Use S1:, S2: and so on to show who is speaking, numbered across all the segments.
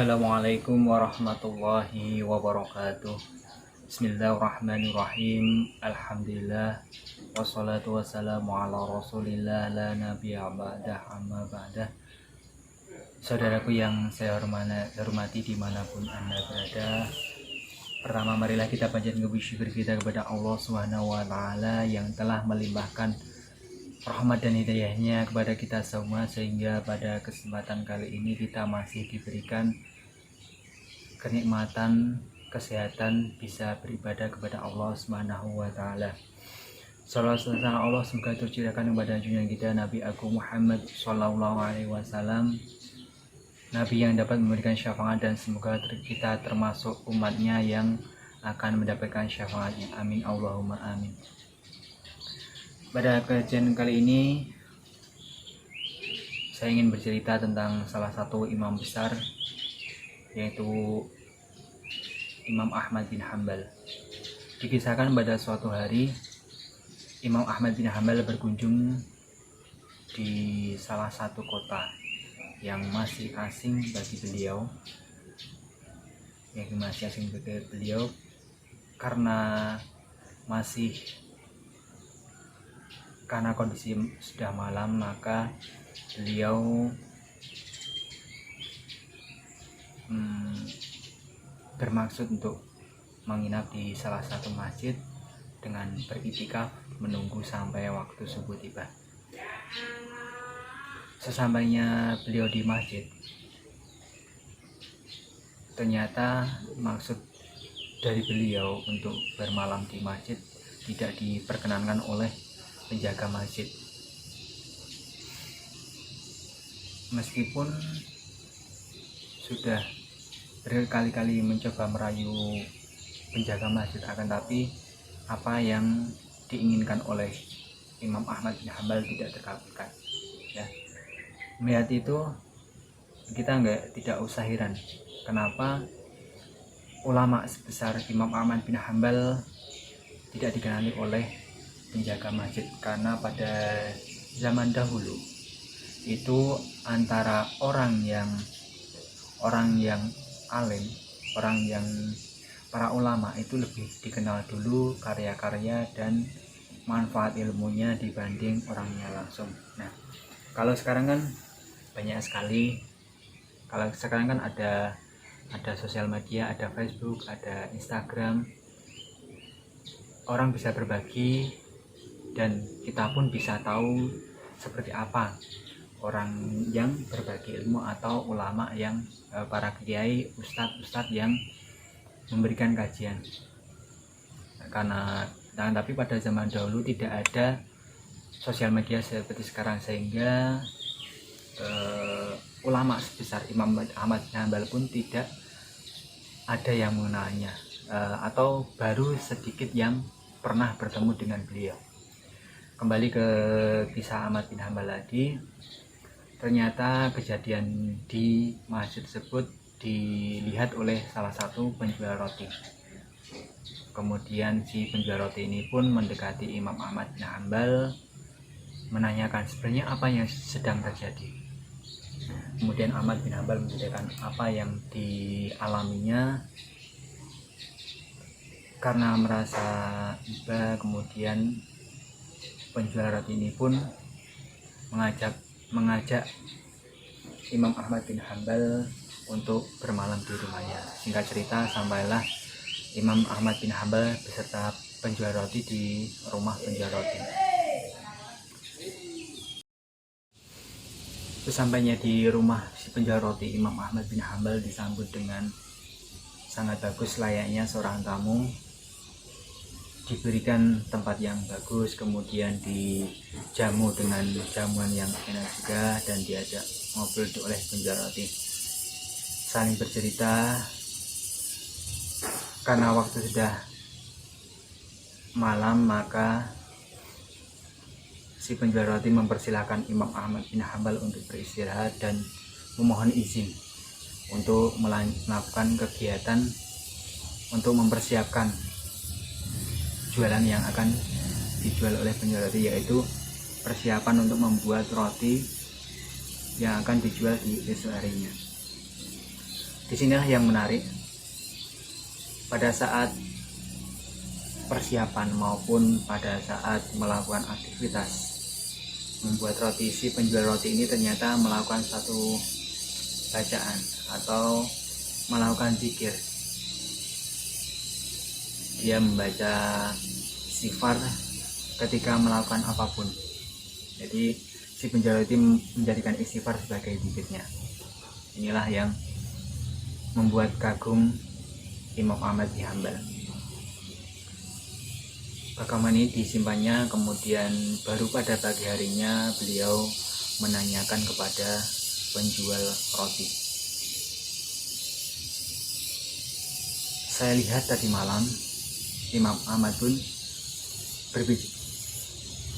S1: Assalamualaikum warahmatullahi wabarakatuh. Bismillahirrahmanirrahim. Alhamdulillah. Wassalatu wassalamu ala rasulillah la nabiyya ba'dah amma ba'dah. Saudaraku yang saya hormati dimanapun Anda berada, pertama marilah kita panjatkan puji syukur kita kepada Allah Subhanahu wa Ta'ala yang telah melimpahkan rahmat dan hidayahnya kepada kita semua, sehingga pada kesempatan kali ini kita masih diberikan kenikmatan kesehatan bisa beribadah kepada Allah Subhanahu wa Ta'ala. Salawat serta Allah semoga tercurahkan kepada junjungan kita Nabi Agung Muhammad Sallallahu Alaihi Wasallam, Nabi yang dapat memberikan syafaat, dan semoga kita termasuk umatnya yang akan mendapatkan syafaatnya. Amin Allahumma amin. Pada kajian kali ini saya ingin bercerita tentang salah satu imam besar, yaitu Imam Ahmad bin Hanbal. Dikisahkan pada suatu hari Imam Ahmad bin Hanbal berkunjung di salah satu kota yang masih asing bagi beliau, karena kondisi sudah malam, maka beliau bermaksud untuk menginap di salah satu masjid dengan beriktikaf menunggu sampai waktu subuh tiba. Sesampainya beliau di masjid, ternyata maksud dari beliau untuk bermalam di masjid tidak diperkenankan oleh penjaga masjid. Meskipun sudah berkali-kali mencoba merayu penjaga masjid, akan tapi apa yang diinginkan oleh Imam Ahmad bin Hanbal tidak terkabulkan. Ya. Melihat itu kita tidak usah heran kenapa ulama sebesar Imam Ahmad bin Hanbal tidak dikenali oleh penjaga masjid, karena pada zaman dahulu itu antara orang yang alim, para ulama itu lebih dikenal dulu karya-karya dan manfaat ilmunya dibanding orangnya langsung. Nah, kalau sekarang kan banyak sekali, kalau sekarang kan ada sosial media, ada Facebook, ada Instagram, orang bisa berbagi dan kita pun bisa tahu seperti apa orang yang berbagi ilmu atau ulama yang para kiai, ustadz yang memberikan kajian. Tapi pada zaman dahulu tidak ada sosial media seperti sekarang, sehingga ulama sebesar Imam Ahmad bin Hanbal pun tidak ada yang mengenalnya, atau baru sedikit yang pernah bertemu dengan beliau. Kembali ke kisah Ahmad bin Hanbal lagi, ternyata kejadian di masjid tersebut dilihat oleh salah satu penjual roti. Kemudian si penjual roti ini pun mendekati Imam Ahmad bin Hanbal, menanyakan sebenarnya apa yang sedang terjadi. Kemudian Ahmad bin Hanbal menceritakan apa yang dialaminya. Karena merasa iba, kemudian penjual roti ini pun mengajak Imam Ahmad bin Hanbal untuk bermalam di rumahnya. Singkat cerita, sampailah Imam Ahmad bin Hanbal beserta penjual roti di rumah penjual roti. Sesampainya di rumah si penjual roti, Imam Ahmad bin Hanbal disambut dengan sangat bagus layaknya seorang tamu. Diberikan tempat yang bagus, kemudian dijamu dengan jamuan yang enak juga, dan diajak ngobrol oleh penjual roti. Saling bercerita. Karena waktu sudah malam, maka si penjual roti mempersilahkan Imam Ahmad bin Hanbal untuk beristirahat dan memohon izin untuk melakukan kegiatan untuk mempersiapkan jualan yang akan dijual oleh penjual roti, yaitu persiapan untuk membuat roti yang akan dijual di esok harinya. Di sinilah yang menarik, pada saat persiapan maupun pada saat melakukan aktivitas membuat roti, si penjual roti ini ternyata melakukan satu bacaan atau melakukan zikir. Dia membaca istighfar ketika melakukan apapun. Jadi si penjual roti menjadikan istighfar sebagai zikirnya. Inilah yang membuat kagum Imam Ahmad bin Hanbal. Rekaman ini disimpannya, kemudian baru pada pagi harinya beliau menanyakan kepada penjual roti. Saya lihat tadi malam Imam Ahmad pun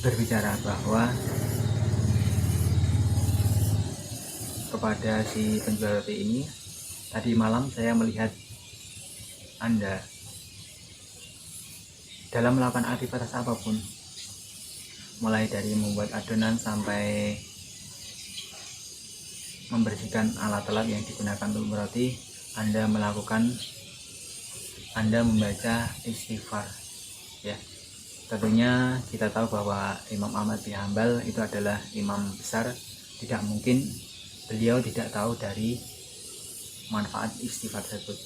S1: berbicara bahwa kepada si penjual roti ini, tadi malam saya melihat Anda dalam melakukan aktivitas apapun, mulai dari membuat adonan sampai membersihkan alat-alat yang digunakan untuk meroti, Anda membaca istighfar. Ya, tentunya kita tahu bahwa Imam Ahmad bin Hanbal itu adalah imam besar, tidak mungkin beliau tidak tahu dari manfaat istighfar tersebut.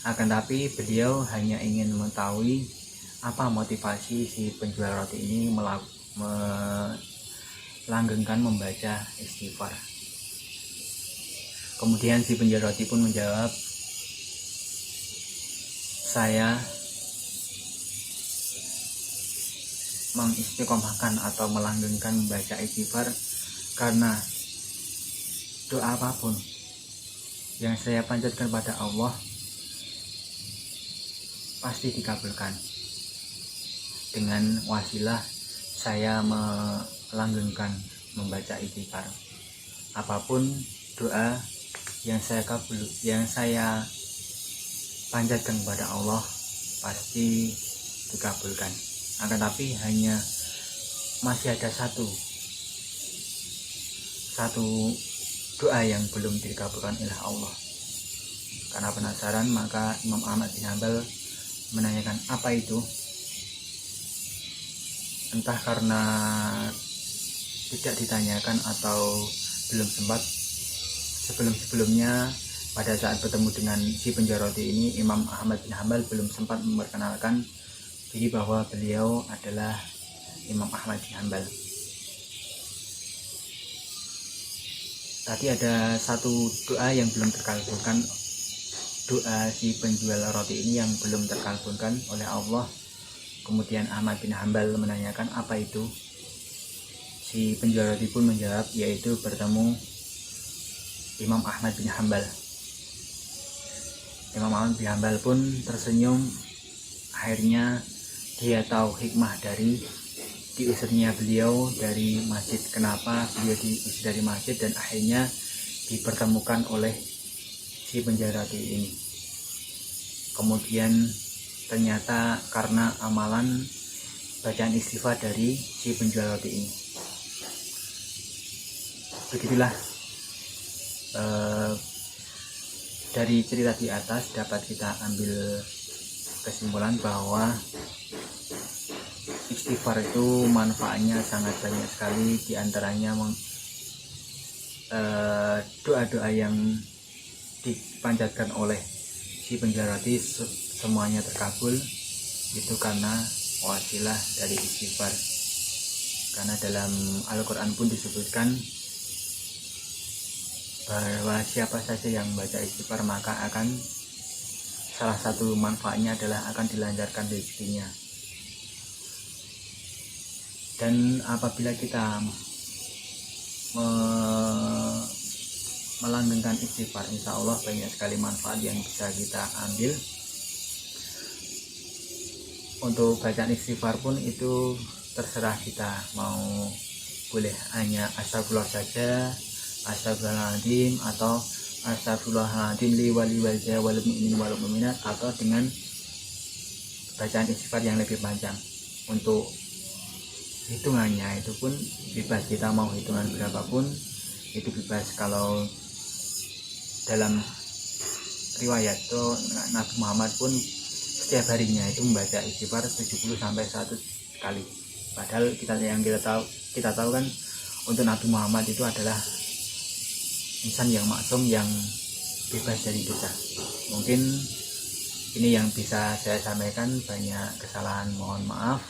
S1: Akan tapi beliau hanya ingin mengetahui apa motivasi si penjual roti ini melanggengkan membaca istighfar. Kemudian si penjual roti pun menjawab, saya mengistiqomahkan atau melanggengkan membaca istighfar karena doa apapun yang saya panjatkan pada Allah pasti dikabulkan. Dengan wasilah saya melanggengkan membaca istighfar. Apapun doa yang saya panjatkan kepada Allah pasti dikabulkan. Akan tapi hanya masih ada satu doa yang belum dikabulkan oleh Allah. Karena penasaran, maka Imam Ahmad bin Hanbal menanyakan apa itu. Entah karena tidak ditanyakan atau belum sempat, sebelumnya pada saat bertemu dengan si penjual roti ini, Imam Ahmad bin Hanbal belum sempat memperkenalkan diri bahwa beliau adalah Imam Ahmad bin Hanbal. Tadi ada satu doa yang belum terkabulkan, doa si penjual roti ini yang belum terkabulkan oleh Allah. Kemudian Ahmad bin Hanbal menanyakan apa itu. Si penjual roti pun menjawab, yaitu bertemu Imam Ahmad bin Hanbal. Imam Ahmad bin Hanbal pun tersenyum. Akhirnya dia tahu hikmah dari diusirnya beliau dari masjid. Kenapa beliau diusir dari masjid dan akhirnya dipertemukan oleh si penjual roti ini. Kemudian ternyata karena amalan bacaan istighfar dari si penjual roti ini. Begitulah dari cerita di atas dapat kita ambil kesimpulan bahwa istighfar itu manfaatnya sangat banyak sekali. Di antaranya doa-doa yang dipanjatkan oleh si penjual roti semuanya terkabul, itu karena wasilah dari istighfar. Karena dalam Al-Quran pun disebutkan bahwa siapa saja yang membaca istighfar maka akan salah satu manfaatnya adalah akan dilancarkan rezekinya. Dan apabila kita melanggengkan istighfar, insya Allah banyak sekali manfaat yang bisa kita ambil. Untuk bacaan istighfar pun itu terserah kita, mau boleh hanya astagfirullah saja, astagfirullahaladzim, atau astagfirullahaladzim li wali wajah wal mu'min wal mu'minat, atau dengan bacaan istighfar yang lebih panjang. Untuk hitungannya itu pun bebas, kita mau hitungan berapapun itu bebas. Kalau dalam riwayat tuh Nabi Muhammad pun setiap harinya itu membaca istighfar 70 sampai 100 kali. Padahal kita tahu kan untuk Nabi Muhammad itu adalah insan yang maksum, yang bebas dari dosa. Mungkin ini yang bisa saya sampaikan, banyak kesalahan mohon maaf.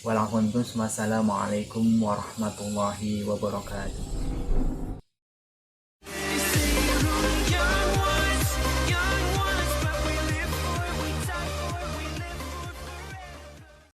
S1: Wassalamualaikum warahmatullahi wabarakatuh.